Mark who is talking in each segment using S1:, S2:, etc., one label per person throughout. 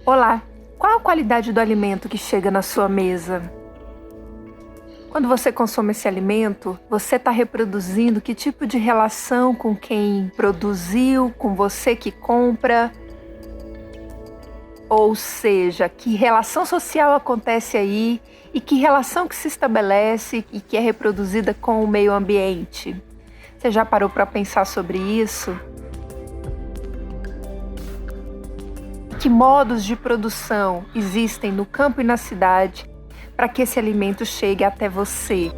S1: Olá, qual a qualidade do alimento que chega na sua mesa? Quando você consome esse alimento, você está reproduzindo que tipo de relação com quem produziu, com você que compra? Ou seja, que relação social acontece aí e que relação que se estabelece e que é reproduzida com o meio ambiente? Você já parou para pensar sobre isso? Que modos de produção existem no campo e na cidade para que esse alimento chegue até você?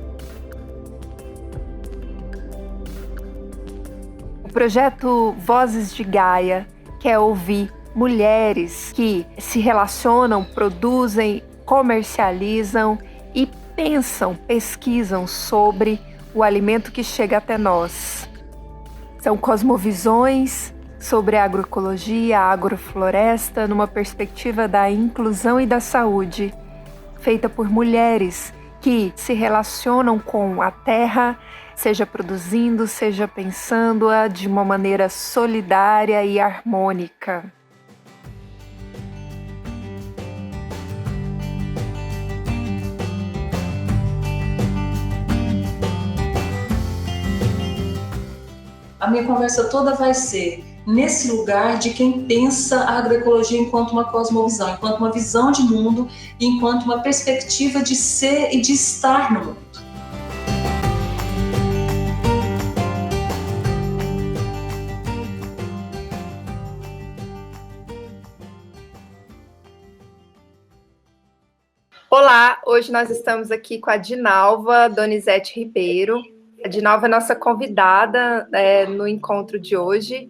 S1: O projeto Vozes de Gaia quer ouvir mulheres que se relacionam, produzem, comercializam e pensam, pesquisam sobre o alimento que chega até nós. São cosmovisões sobre a agroecologia, a agrofloresta, numa perspectiva da inclusão e da saúde, feita por mulheres que se relacionam com a terra, seja produzindo, seja pensando-a de uma maneira solidária e harmônica.
S2: A minha conversa toda vai ser nesse lugar de quem pensa a agroecologia enquanto uma cosmovisão, enquanto uma visão de mundo, enquanto uma perspectiva de ser e de estar no mundo.
S1: Olá, hoje nós estamos aqui com a Dinalva Donizete Ribeiro. A Dinalva é nossa convidada no encontro de hoje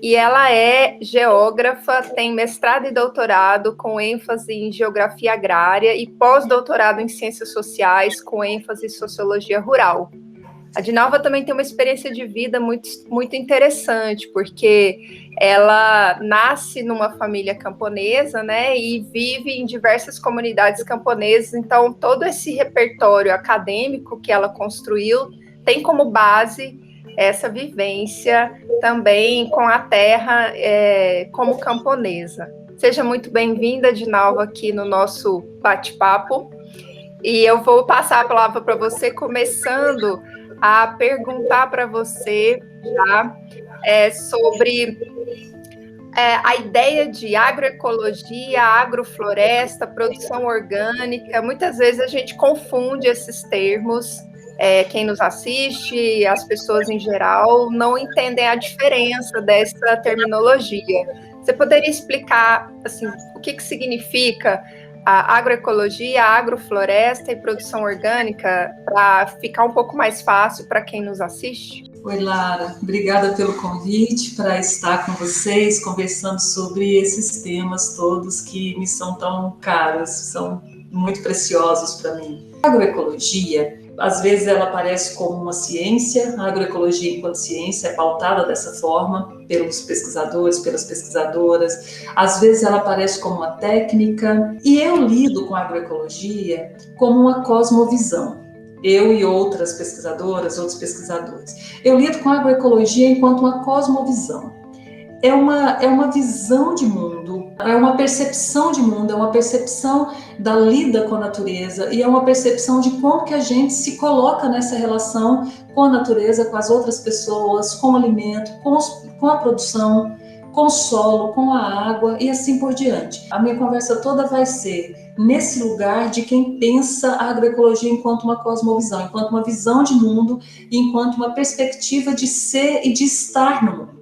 S1: e ela é geógrafa, tem mestrado e doutorado com ênfase em geografia agrária e pós-doutorado em ciências sociais com ênfase em sociologia rural. A Dinalva também tem uma experiência de vida muito interessante, porque ela nasce numa família camponesa, né, e vive em diversas comunidades camponesas, então todo esse repertório acadêmico que ela construiu tem como base essa vivência também com a terra como camponesa. Seja muito bem-vinda, Dinalva, aqui no nosso bate-papo. E eu vou passar a palavra para você, começando a perguntar para você já sobre a ideia de agroecologia, agrofloresta, produção orgânica. Muitas vezes a gente confunde esses termos. Quem nos assiste, as pessoas em geral, não entendem a diferença dessa terminologia. Você poderia explicar assim, o que significa a agroecologia, a agrofloresta e produção orgânica, para ficar um pouco mais fácil para quem nos assiste?
S2: Oi, Lara. Obrigada pelo convite para estar com vocês, conversando sobre esses temas todos que me são tão caros, são muito preciosos para mim. A agroecologia, às vezes ela aparece como uma ciência, a agroecologia enquanto ciência é pautada dessa forma pelos pesquisadores, pelas pesquisadoras, às vezes ela aparece como uma técnica, e eu lido com a agroecologia como uma cosmovisão. Eu e outras pesquisadoras, outros pesquisadores. Eu lido com a agroecologia enquanto uma cosmovisão. É uma visão de mundo, é uma percepção de mundo, é uma percepção da lida com a natureza e é uma percepção de como que a gente se coloca nessa relação com a natureza, com as outras pessoas, com o alimento, com a produção, com o solo, com a água e assim por diante. A minha conversa toda vai ser nesse lugar de quem pensa a agroecologia enquanto uma cosmovisão, enquanto uma visão de mundo e enquanto uma perspectiva de ser e de estar no mundo.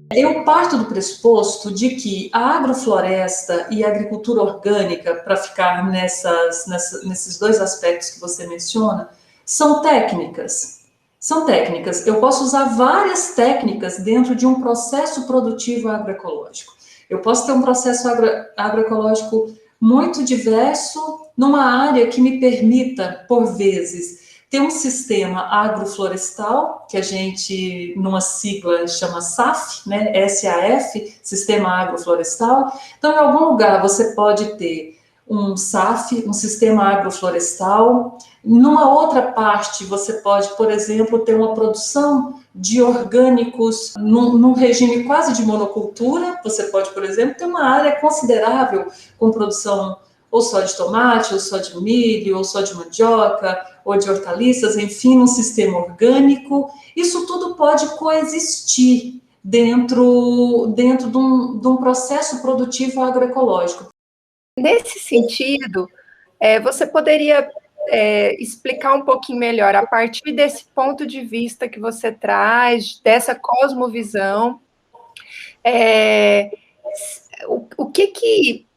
S2: Eu parto do pressuposto de que a agrofloresta e a agricultura orgânica, para ficar nesses dois aspectos que você menciona, são técnicas. São técnicas. Eu posso usar várias técnicas dentro de um processo produtivo agroecológico. Eu posso ter um processo agroecológico muito diverso numa área que me permita, por vezes, ter um sistema agroflorestal, que a gente, numa sigla, chama SAF, né? SAF, Sistema Agroflorestal. Então, em algum lugar, você pode ter um SAF, um sistema agroflorestal, Numa outra parte, você pode, por exemplo, ter uma produção de orgânicos num regime quase de monocultura. Você pode, por exemplo, ter uma área considerável com produção ou só de tomate, ou só de milho, ou só de mandioca, ou de hortaliças, enfim, num sistema orgânico. Isso tudo pode coexistir dentro de um processo produtivo agroecológico.
S1: Nesse sentido, você poderia explicar um pouquinho melhor, a partir desse ponto de vista que você traz, dessa cosmovisão, o que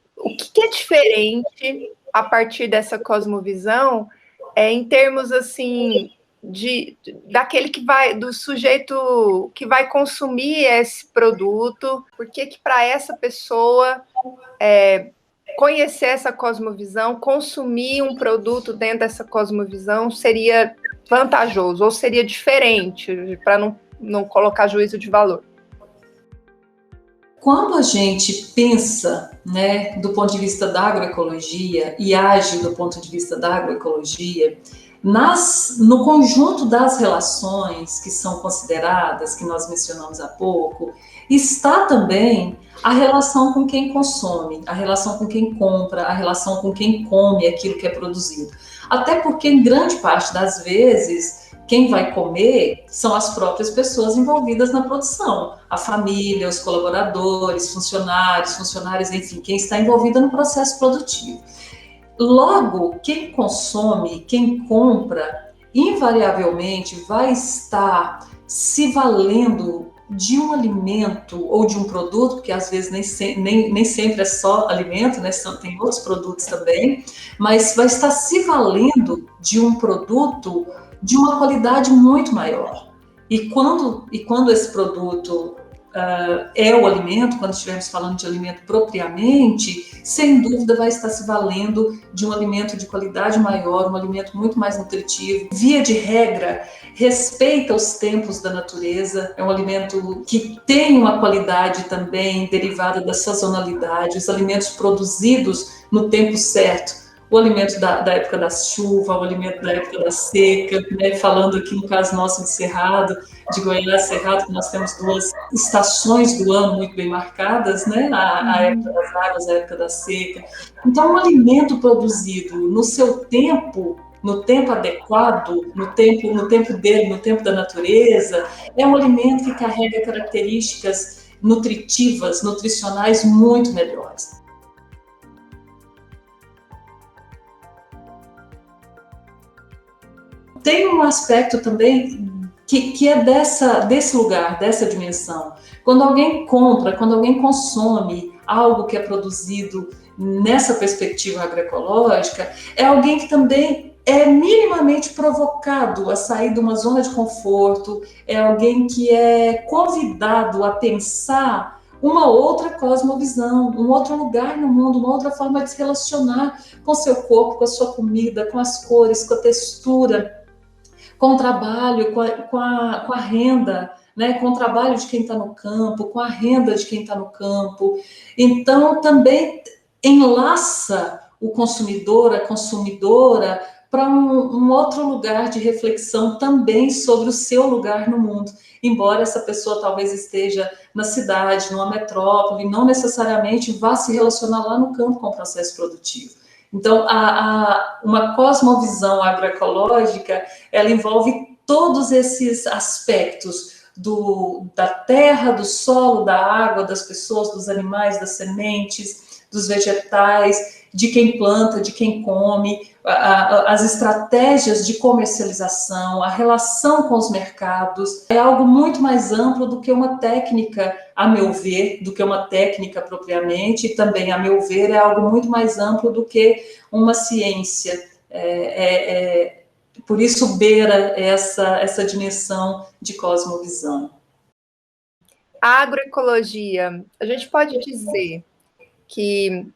S1: é diferente a partir dessa cosmovisão, em termos assim daquele do sujeito que vai consumir esse produto, por que para essa pessoa conhecer essa cosmovisão, consumir um produto dentro dessa cosmovisão seria vantajoso ou seria diferente, para não colocar juízo de valor?
S2: Quando a gente pensa, né, do ponto de vista da agroecologia e age do ponto de vista da agroecologia, no conjunto das relações que são consideradas, que nós mencionamos há pouco, está também a relação com quem consome, a relação com quem compra, a relação com quem come aquilo que é produzido. Até porque, em grande parte das vezes, quem vai comer são as próprias pessoas envolvidas na produção, a família, os colaboradores, funcionários, enfim, quem está envolvido no processo produtivo. Logo, quem consome, quem compra, invariavelmente vai estar se valendo de um alimento ou de um produto, porque às vezes nem sempre é só alimento, né? Tem outros produtos também, mas vai estar se valendo de um produto de uma qualidade muito maior. E quando esse produto é o alimento, quando estivermos falando de alimento propriamente, sem dúvida vai estar se valendo de um alimento de qualidade maior, um alimento muito mais nutritivo. Via de regra, respeita os tempos da natureza, é um alimento que tem uma qualidade também derivada da sazonalidade, os alimentos produzidos no tempo certo. O alimento da época da chuva, o alimento da época da seca, né? Falando aqui no caso nosso de Cerrado, de Goiás, Cerrado, que nós temos duas estações do ano muito bem marcadas, né? A época das águas, a época da seca. Então, um alimento produzido no seu tempo, no tempo adequado, no tempo dele, no tempo da natureza, é um alimento que carrega características nutritivas, nutricionais muito melhores. Tem um aspecto também que é desse lugar, dessa dimensão. Quando alguém compra, quando alguém consome algo que é produzido nessa perspectiva agroecológica, é alguém que também é minimamente provocado a sair de uma zona de conforto, é alguém que é convidado a pensar uma outra cosmovisão, um outro lugar no mundo, uma outra forma de se relacionar com o seu corpo, com a sua comida, com as cores, com a textura, com o trabalho, com a renda, né, com o trabalho de quem está no campo, com a renda de quem está no campo. Então, também enlaça o consumidor, a consumidora, para um outro lugar de reflexão também sobre o seu lugar no mundo. Embora essa pessoa talvez esteja na cidade, numa metrópole, não necessariamente vá se relacionar lá no campo com o processo produtivo. Então, uma cosmovisão agroecológica, ela envolve todos esses aspectos da terra, do solo, da água, das pessoas, dos animais, das sementes, dos vegetais, de quem planta, de quem come, as estratégias de comercialização, a relação com os mercados. É algo muito mais amplo do que uma técnica, a meu ver, do que uma técnica propriamente, e também, a meu ver, é algo muito mais amplo do que uma ciência. Por isso beira essa dimensão de cosmovisão.
S1: A agroecologia, a gente pode dizer que,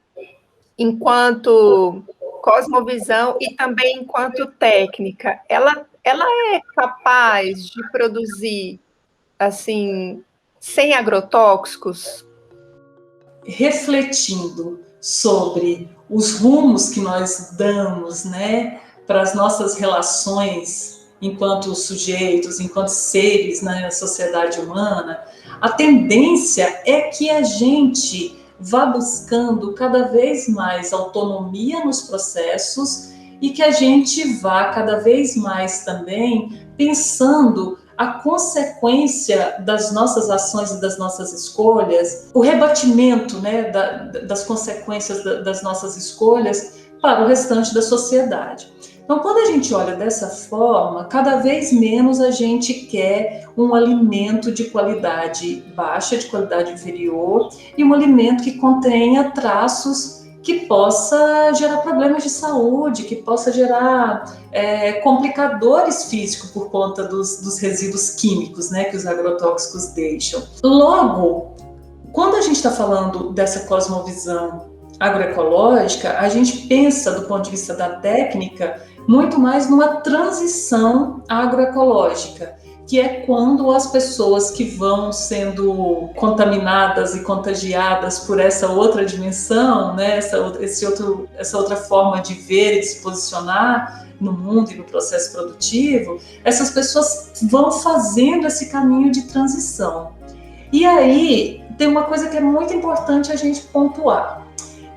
S1: enquanto cosmovisão e também enquanto técnica, ela é capaz de produzir, assim, sem agrotóxicos?
S2: Refletindo sobre os rumos que nós damos, né, para as nossas relações enquanto sujeitos, enquanto seres na sociedade humana, a tendência é que a gente vá buscando cada vez mais autonomia nos processos e que a gente vá cada vez mais também pensando a consequência das nossas ações e das nossas escolhas, o rebatimento, né, das consequências das nossas escolhas para o restante da sociedade. Então, quando a gente olha dessa forma, cada vez menos a gente quer um alimento de qualidade baixa, de qualidade inferior, e um alimento que contenha traços que possa gerar problemas de saúde, que possa gerar complicadores físicos por conta dos resíduos químicos, né, que os agrotóxicos deixam. Logo, quando a gente está falando dessa cosmovisão agroecológica, a gente pensa, do ponto de vista da técnica, muito mais numa transição agroecológica, que é quando as pessoas que vão sendo contaminadas e contagiadas por essa outra dimensão, né, essa outra forma de ver e de se posicionar no mundo e no processo produtivo, essas pessoas vão fazendo esse caminho de transição. E aí tem uma coisa que é muito importante a gente pontuar.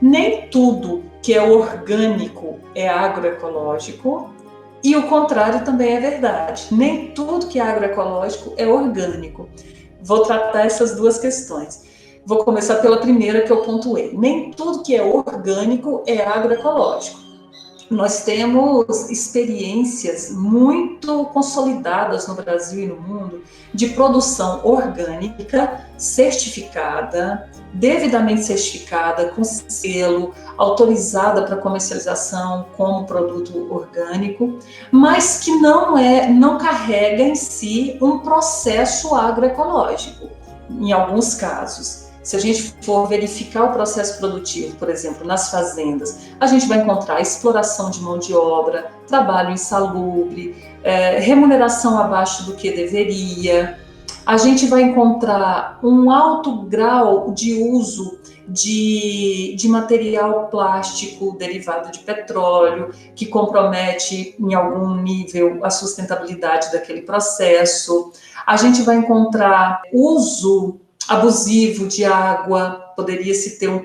S2: Nem tudo que é orgânico é agroecológico, e o contrário também é verdade. Nem tudo que é agroecológico é orgânico. Vou tratar essas duas questões. Vou começar pela primeira que eu pontuei. Nem tudo que é orgânico é agroecológico. Nós temos experiências muito consolidadas no Brasil e no mundo de produção orgânica, certificada, devidamente certificada, com selo, autorizada para comercialização como produto orgânico, mas que não carrega em si um processo agroecológico, em alguns casos. Se a gente for verificar o processo produtivo, por exemplo, nas fazendas, a gente vai encontrar exploração de mão de obra, trabalho insalubre, remuneração abaixo do que deveria. A gente vai encontrar um alto grau de uso de material plástico derivado de petróleo, que compromete em algum nível a sustentabilidade daquele processo. A gente vai encontrar uso abusivo de água, poderia-se ter um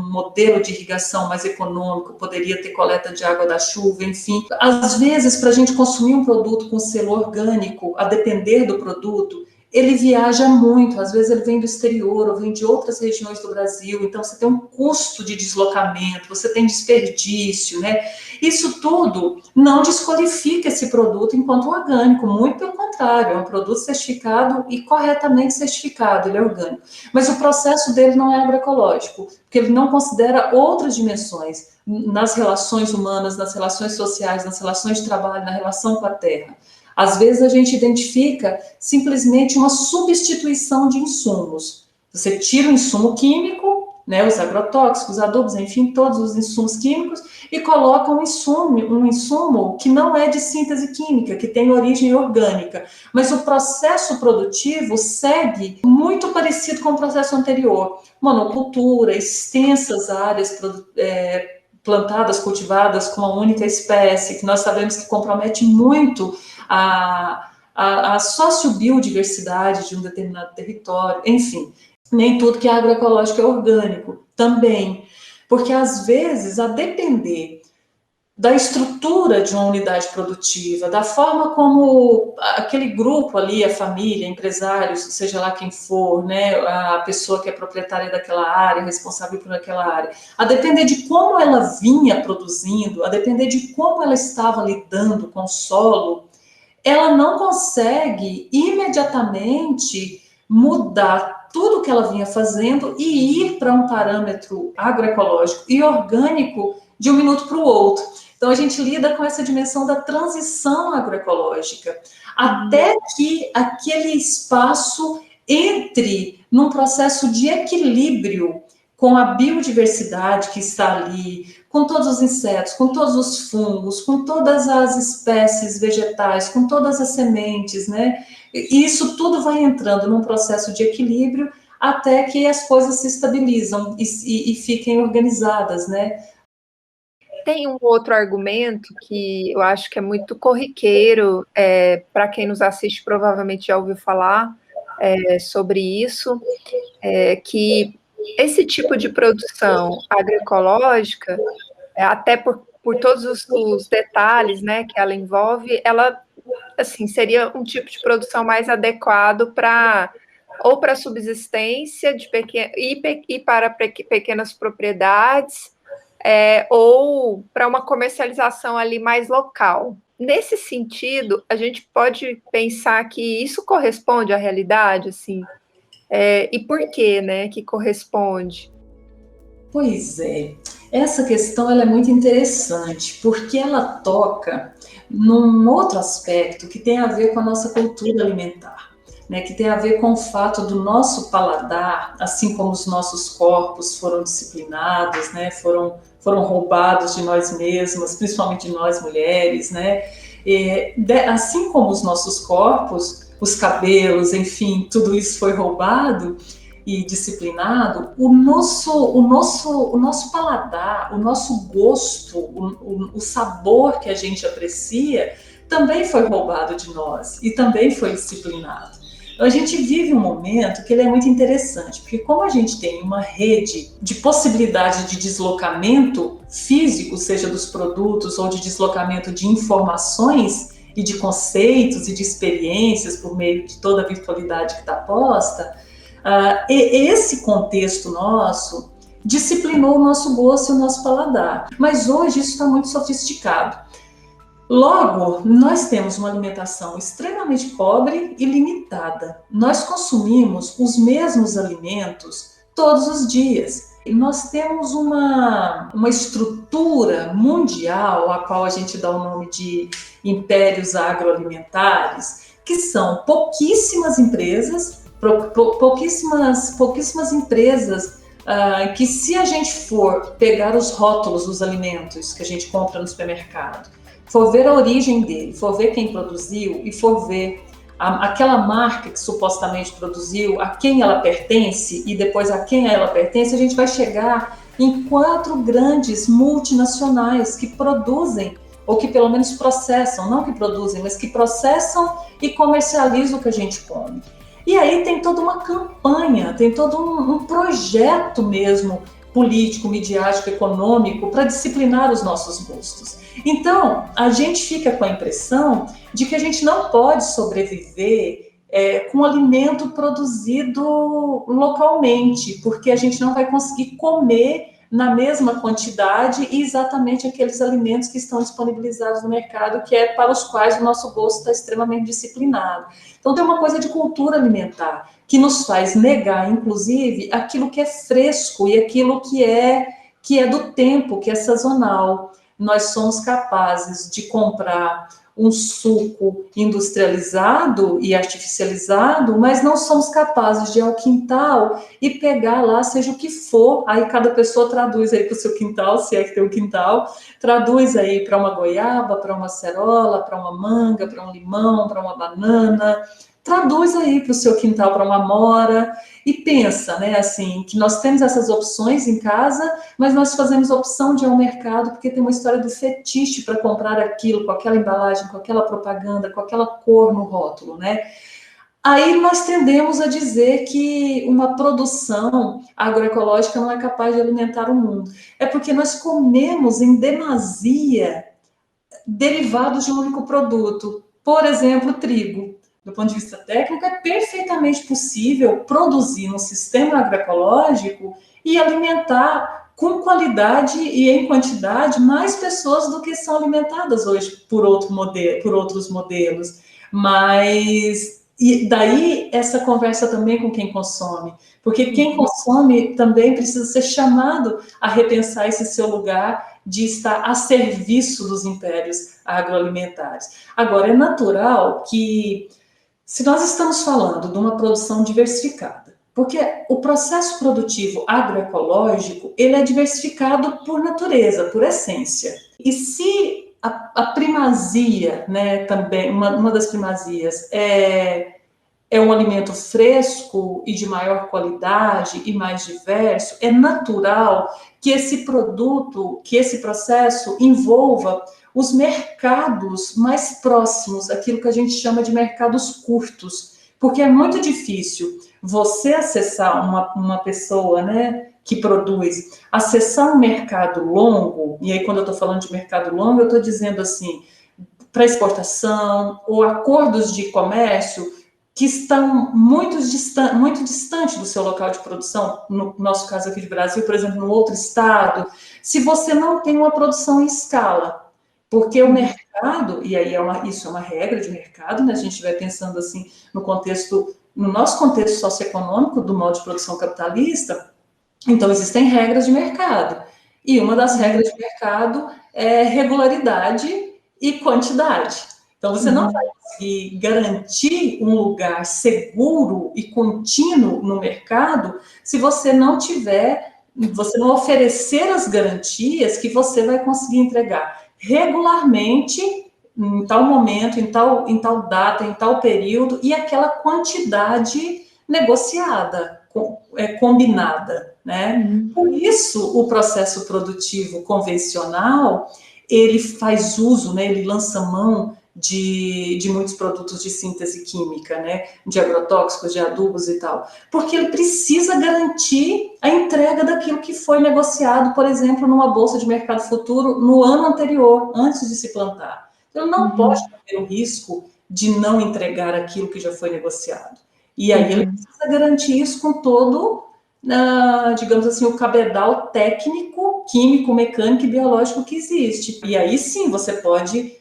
S2: modelo de irrigação mais econômico, poderia ter coleta de água da chuva, enfim. Às vezes, para a gente consumir um produto com selo orgânico, a depender do produto, ele viaja muito, às vezes ele vem do exterior ou vem de outras regiões do Brasil, então você tem um custo de deslocamento, você tem desperdício, né? Isso tudo não desqualifica esse produto enquanto orgânico, muito pelo contrário, é um produto certificado e corretamente certificado, ele é orgânico. Mas o processo dele não é agroecológico, porque ele não considera outras dimensões nas relações humanas, nas relações sociais, nas relações de trabalho, na relação com a terra. Às vezes a gente identifica simplesmente uma substituição de insumos. Você tira o insumo químico, né, os agrotóxicos, adubos, enfim, todos os insumos químicos, e coloca um insumo que não é de síntese química, que tem origem orgânica. Mas o processo produtivo segue muito parecido com o processo anterior. Monocultura, extensas áreas plantadas, cultivadas com uma única espécie, que nós sabemos que compromete muito a sociobiodiversidade de um determinado território, enfim. Nem tudo que é agroecológico é orgânico, também. Porque, às vezes, a depender da estrutura de uma unidade produtiva, da forma como aquele grupo ali, a família, empresários, seja lá quem for, né, a pessoa que é proprietária daquela área, responsável por aquela área, a depender de como ela vinha produzindo, a depender de como ela estava lidando com o solo, ela não consegue imediatamente mudar tudo que ela vinha fazendo e ir para um parâmetro agroecológico e orgânico de um minuto para o outro. Então, a gente lida com essa dimensão da transição agroecológica, até que aquele espaço entre num processo de equilíbrio com a biodiversidade que está ali, com todos os insetos, com todos os fungos, com todas as espécies vegetais, com todas as sementes, né? E isso tudo vai entrando num processo de equilíbrio até que as coisas se estabilizam e fiquem organizadas, né?
S1: Tem um outro argumento que eu acho que é muito corriqueiro, para quem nos assiste provavelmente já ouviu falar sobre isso, que esse tipo de produção agroecológica, até por todos os detalhes, né, que ela envolve, ela assim seria um tipo de produção mais adequado para ou para subsistência e para pequenas propriedades, ou para uma comercialização ali mais local. Nesse sentido, a gente pode pensar que isso corresponde à realidade, assim, e por que, né, que corresponde?
S2: Pois é, essa questão ela é muito interessante, porque ela toca num outro aspecto que tem a ver com a nossa cultura alimentar, né, que tem a ver com o fato do nosso paladar, assim como os nossos corpos foram disciplinados, né, foram roubados de nós mesmas, principalmente de nós mulheres, né, assim como os nossos corpos, os cabelos, enfim, tudo isso foi roubado e disciplinado, o nosso paladar, o nosso gosto, o sabor que a gente aprecia também foi roubado de nós e também foi disciplinado. Então, a gente vive um momento que ele é muito interessante, porque como a gente tem uma rede de possibilidade de deslocamento físico, seja dos produtos ou de deslocamento de informações e de conceitos e de experiências por meio de toda a virtualidade que está posta, esse contexto nosso disciplinou o nosso gosto e o nosso paladar. Mas hoje isso está muito sofisticado. Logo, nós temos uma alimentação extremamente pobre e limitada. Nós consumimos os mesmos alimentos todos os dias. E nós temos uma estrutura mundial, a qual a gente dá o nome de impérios agroalimentares, que são pouquíssimas empresas, pouquíssimas empresas que, se a gente for pegar os rótulos dos alimentos que a gente compra no supermercado, for ver a origem dele, for ver quem produziu e for ver aquela marca que supostamente produziu, a quem ela pertence e depois a quem ela pertence, a gente vai chegar em 4 grandes multinacionais que produzem, ou que pelo menos processam, não que produzem, mas que processam e comercializam o que a gente come. E aí tem toda uma campanha, tem todo um projeto mesmo político, midiático, econômico para disciplinar os nossos gostos. Então, a gente fica com a impressão de que a gente não pode sobreviver com alimento produzido localmente, porque a gente não vai conseguir comer na mesma quantidade e exatamente aqueles alimentos que estão disponibilizados no mercado, que é para os quais o nosso gosto está extremamente disciplinado. Então, tem uma coisa de cultura alimentar que nos faz negar, inclusive, aquilo que é fresco e aquilo que é do tempo, que é sazonal. Nós somos capazes de comprar um suco industrializado e artificializado, mas não somos capazes de ir ao quintal e pegar lá, seja o que for, aí cada pessoa traduz aí para o seu quintal, se é que tem um quintal, traduz aí para uma goiaba, para uma acerola, para uma manga, para um limão, para uma banana, traduz aí para o seu quintal, para uma amora, e pensa, né, assim, que nós temos essas opções em casa, mas nós fazemos opção de ir ao mercado porque tem uma história do fetiche para comprar aquilo, com aquela embalagem, com aquela propaganda, com aquela cor no rótulo, né? Aí nós tendemos a dizer que uma produção agroecológica não é capaz de alimentar o mundo. É porque nós comemos em demasia derivados de um único produto. Por exemplo, trigo. Do ponto de vista técnico, é perfeitamente possível produzir um sistema agroecológico e alimentar com qualidade e em quantidade mais pessoas do que são alimentadas hoje por outros modelos. Mas e daí essa conversa também com quem consome, porque quem consome também precisa ser chamado a repensar esse seu lugar de estar a serviço dos impérios agroalimentares. Agora, é natural que, se nós estamos falando de uma produção diversificada, porque o processo produtivo agroecológico, ele é diversificado por natureza, por essência. E se a primazia, né, também, uma das primazias é é um alimento fresco e de maior qualidade e mais diverso, é natural que esse produto, que esse processo envolva os mercados mais próximos, aquilo que a gente chama de mercados curtos, porque é muito difícil você acessar uma pessoa, né, que produz, acessar um mercado longo, e aí quando eu estou falando de mercado longo, eu estou dizendo assim, para exportação ou acordos de comércio que estão muito distante do seu local de produção, no nosso caso aqui de Brasil, por exemplo, no outro estado, se você não tem uma produção em escala, porque o mercado, e aí isso é uma regra de mercado, né? A gente vai pensando assim no nosso contexto socioeconômico do modo de produção capitalista, então existem regras de mercado, e uma das regras de mercado é regularidade e quantidade. Então, você não vai conseguir garantir um lugar seguro e contínuo no mercado se você não oferecer as garantias que você vai conseguir entregar regularmente, em tal momento, em tal data, em tal período, e aquela quantidade negociada, combinada, né? Por isso, o processo produtivo convencional, ele faz uso, né, ele lança mão de muitos produtos de síntese química, né, de agrotóxicos, de adubos e tal, porque ele precisa garantir a entrega daquilo que foi negociado, por exemplo, numa bolsa de mercado futuro no ano anterior, antes de se plantar. Então, ele não pode ter o risco de não entregar aquilo que já foi negociado. E aí ele precisa garantir isso com todo, digamos assim, o cabedal técnico, químico, mecânico e biológico que existe. E aí sim você pode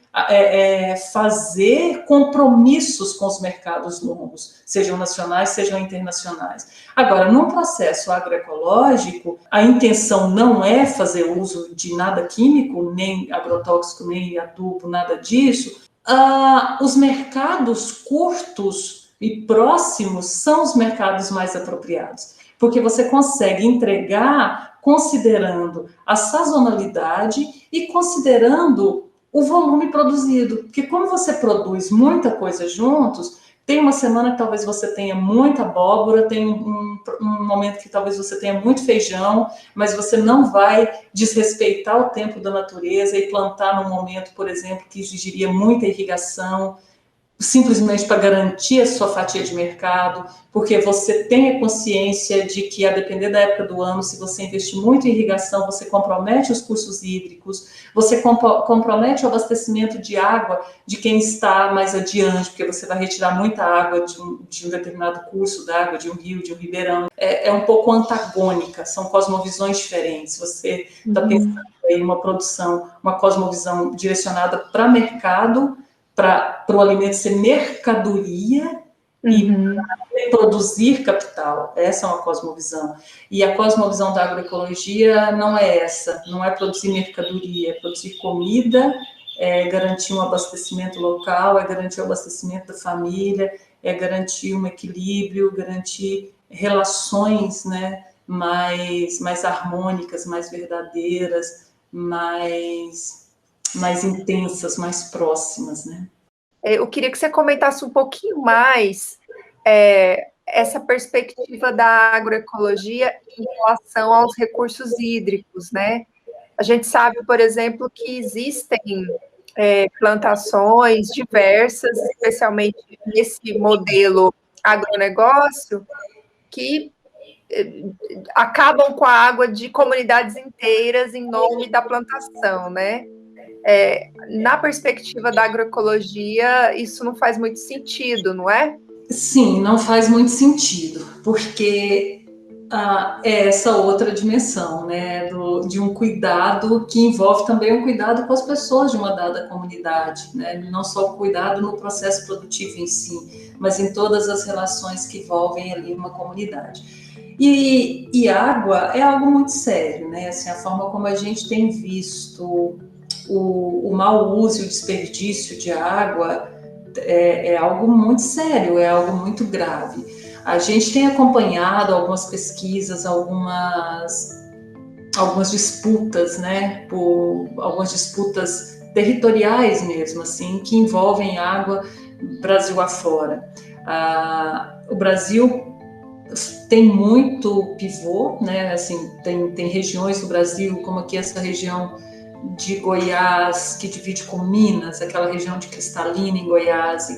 S2: fazer compromissos com os mercados longos, sejam nacionais, sejam internacionais. Agora, num processo agroecológico, a intenção não é fazer uso de nada químico, nem agrotóxico, nem adubo, nada disso. Os mercados curtos e próximos são os mercados mais apropriados, porque você consegue entregar considerando a sazonalidade e considerando o volume produzido, porque como você produz muita coisa juntos, tem uma semana que talvez você tenha muita abóbora, tem um momento que talvez você tenha muito feijão, mas você não vai desrespeitar o tempo da natureza e plantar num momento, por exemplo, que exigiria muita irrigação, simplesmente para garantir a sua fatia de mercado, porque você tem a consciência de que, a depender da época do ano, se você investir muito em irrigação, você compromete os cursos hídricos, você compromete o abastecimento de água de quem está mais adiante, porque você vai retirar muita água de um determinado curso d'água, de um rio, de um ribeirão. É um pouco antagônica, são cosmovisões diferentes. Você está pensando em uma produção, uma cosmovisão direcionada para mercado, para o alimento ser mercadoria e produzir capital. Essa é uma cosmovisão. E a cosmovisão da agroecologia não é essa, não é produzir mercadoria, é produzir comida, é garantir um abastecimento local, é garantir o abastecimento da família, é garantir um equilíbrio, garantir relações, né, mais harmônicas, mais verdadeiras, mais intensas, mais próximas, né?
S1: Eu queria que você comentasse um pouquinho mais essa perspectiva da agroecologia em relação aos recursos hídricos, né? A gente sabe, por exemplo, que existem plantações diversas, especialmente nesse modelo agronegócio, que acabam com a água de comunidades inteiras em nome da plantação, né? Na perspectiva da agroecologia, isso não faz muito sentido, não é?
S2: Sim, não faz muito sentido, porque é essa outra dimensão, né, de um cuidado que envolve também um cuidado com as pessoas de uma dada comunidade, né, não só o cuidado no processo produtivo em si, mas em todas as relações que envolvem ali uma comunidade. E água é algo muito sério, né, assim, a forma como a gente tem visto o mau uso e o desperdício de água é algo muito sério, é algo muito grave. A gente tem acompanhado algumas pesquisas, algumas disputas, né, algumas disputas territoriais mesmo, assim, que envolvem água Brasil afora. O Brasil tem muito pivô, né? Assim, tem regiões do Brasil, como aqui essa região de Goiás, que divide com Minas, aquela região de Cristalina em Goiás,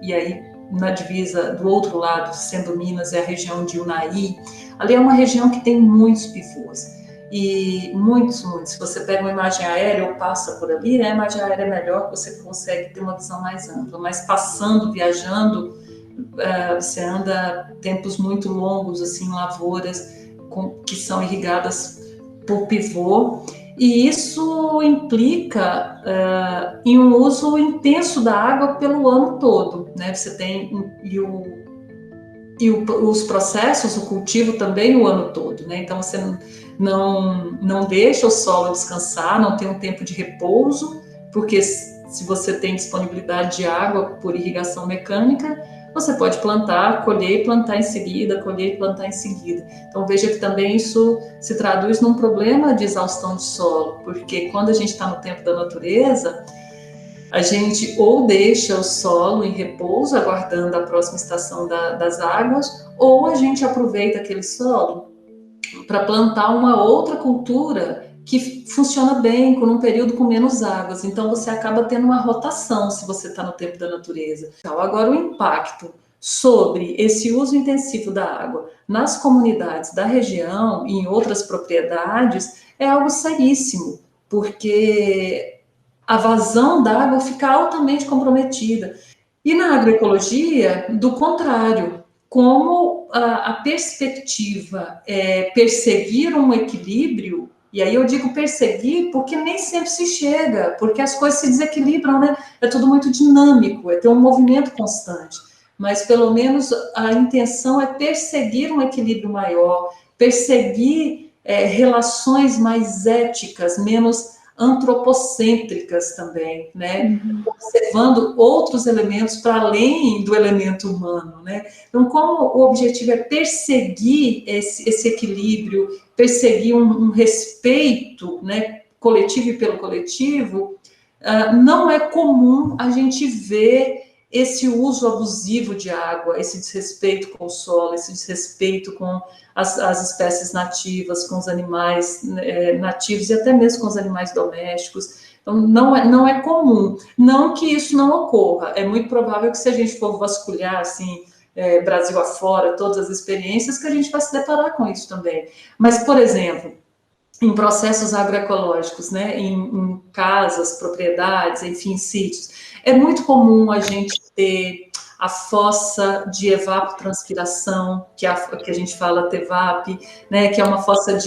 S2: e aí na divisa do outro lado, sendo Minas, é a região de Unai. Ali é uma região que tem muitos pivôs. E muitos. Se você pega uma imagem aérea ou passa por ali, né, a imagem aérea é melhor, você consegue ter uma visão mais ampla. Mas passando, viajando, você anda tempos muito longos, assim, em lavouras que são irrigadas por pivô. E isso implica em um uso intenso da água pelo ano todo, né? Você tem os processos, o cultivo também o ano todo, né? Então você não deixa o solo descansar, não tem um tempo de repouso, porque se você tem disponibilidade de água por irrigação mecânica, você pode plantar, colher e plantar em seguida, colher e plantar em seguida. Então veja que também isso se traduz num problema de exaustão de solo, porque quando a gente está no tempo da natureza, a gente ou deixa o solo em repouso, aguardando a próxima estação das águas, ou a gente aproveita aquele solo para plantar uma outra cultura que funciona bem com um período com menos águas. Então você acaba tendo uma rotação se você está no tempo da natureza. Então, agora o impacto sobre esse uso intensivo da água nas comunidades da região e em outras propriedades é algo seríssimo, porque a vazão da água fica altamente comprometida. E na agroecologia, do contrário, como a perspectiva é perseguir um equilíbrio, e aí eu digo perseguir porque nem sempre se chega, porque as coisas se desequilibram, né? É tudo muito dinâmico, é ter um movimento constante, mas pelo menos a intenção é perseguir um equilíbrio maior, perseguir relações mais éticas, menos antropocêntricas também, né? Observando outros elementos para além do elemento humano, né? Então, como o objetivo é perseguir esse equilíbrio, perseguir um respeito, né, coletivo e pelo coletivo, não é comum a gente ver esse uso abusivo de água, esse desrespeito com o solo, esse desrespeito com as espécies nativas, com os animais nativos e até mesmo com os animais domésticos. Então, não é comum. Não que isso não ocorra. É muito provável que se a gente for vasculhar, assim, Brasil afora, todas as experiências, que a gente vai se deparar com isso também. Mas, por exemplo, em processos agroecológicos, né, em casas, propriedades, enfim, sítios, é muito comum a gente ter a fossa de evapotranspiração, que a gente fala TEVAP, né, que é uma fossa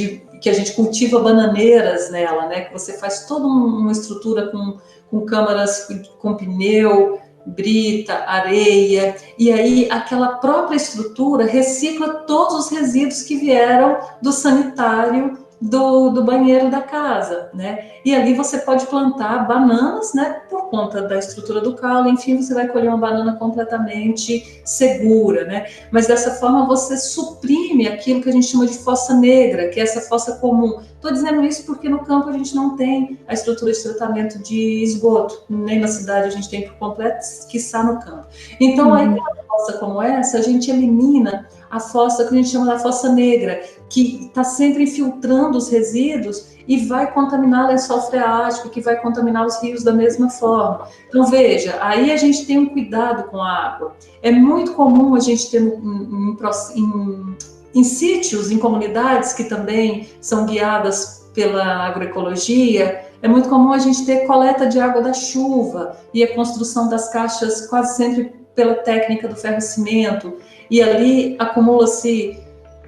S2: que a gente cultiva bananeiras nela, né, que você faz toda uma estrutura com câmaras com pneu, brita, areia, e aí aquela própria estrutura recicla todos os resíduos que vieram do sanitário do banheiro da casa, né? E ali você pode plantar bananas, né? Por conta da estrutura do caule, enfim, você vai colher uma banana completamente segura, né? Mas dessa forma você suprime aquilo que a gente chama de fossa negra, que é essa fossa comum. Estou dizendo isso porque no campo a gente não tem a estrutura de tratamento de esgoto, nem na cidade a gente tem por completo, quiçá no campo. Então, aí, uma fossa como essa, a gente elimina a fossa que a gente chama da fossa negra, que está sempre infiltrando os resíduos e vai contaminar lençol freático, que vai contaminar os rios da mesma forma. Então, veja, aí a gente tem um cuidado com a água. É muito comum a gente ter em sítios, em comunidades que também são guiadas pela agroecologia, é muito comum a gente ter coleta de água da chuva e a construção das caixas quase sempre pela técnica do ferro-cimento, e ali acumula-se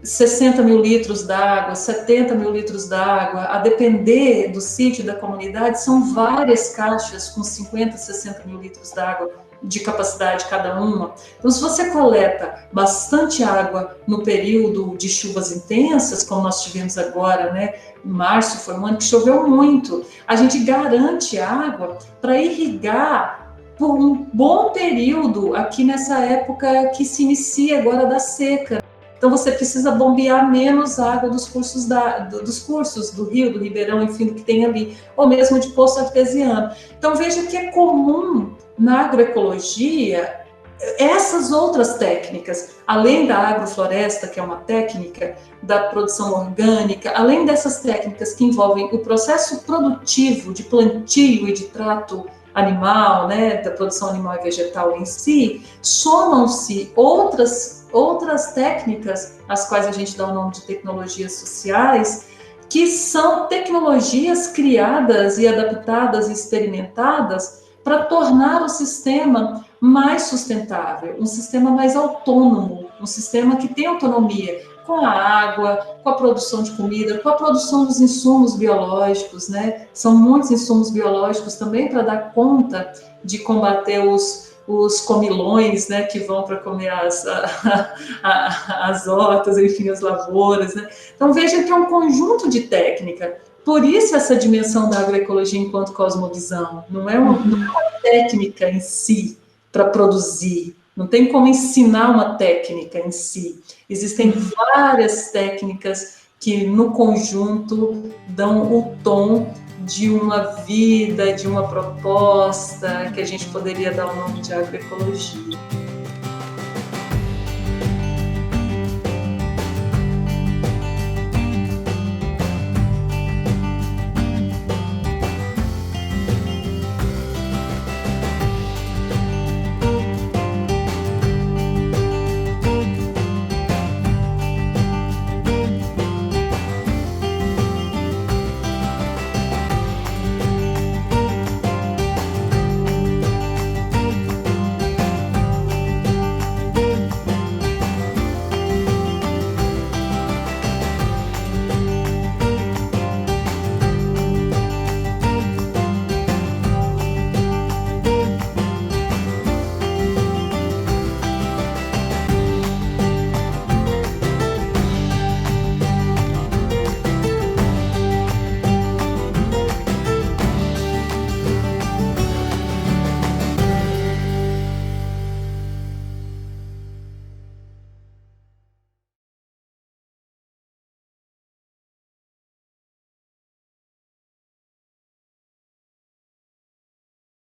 S2: 60 mil litros d'água, 70 mil litros d'água, a depender do sítio da comunidade, são várias caixas com 50, 60 mil litros d'água de capacidade cada uma. Então, se você coleta bastante água no período de chuvas intensas, como nós tivemos agora, né? Março foi um ano que choveu muito, a gente garante água para irrigar por um bom período aqui nessa época que se inicia agora da seca. Então você precisa bombear menos água dos cursos do rio, do ribeirão, enfim, do que tem ali, ou mesmo de poço artesiano. Então veja que é comum na agroecologia essas outras técnicas, além da agrofloresta, que é uma técnica da produção orgânica, além dessas técnicas que envolvem o processo produtivo de plantio e de trato animal, né, da produção animal e vegetal em si, somam-se outras técnicas, às quais a gente dá o nome de tecnologias sociais, que são tecnologias criadas e adaptadas e experimentadas para tornar o sistema mais sustentável, um sistema mais autônomo, um sistema que tem autonomia com a água, com a produção de comida, com a produção dos insumos biológicos, né? São muitos insumos biológicos também para dar conta de combater os comilões, né, que vão para comer as hortas, enfim, as lavouras, né? Então veja que é um conjunto de técnica. Por isso essa dimensão da agroecologia enquanto cosmovisão, não é uma técnica em si para produzir, não tem como ensinar uma técnica em si. Existem várias técnicas que no conjunto dão o tom de uma vida, de uma proposta que a gente poderia dar o nome de agroecologia.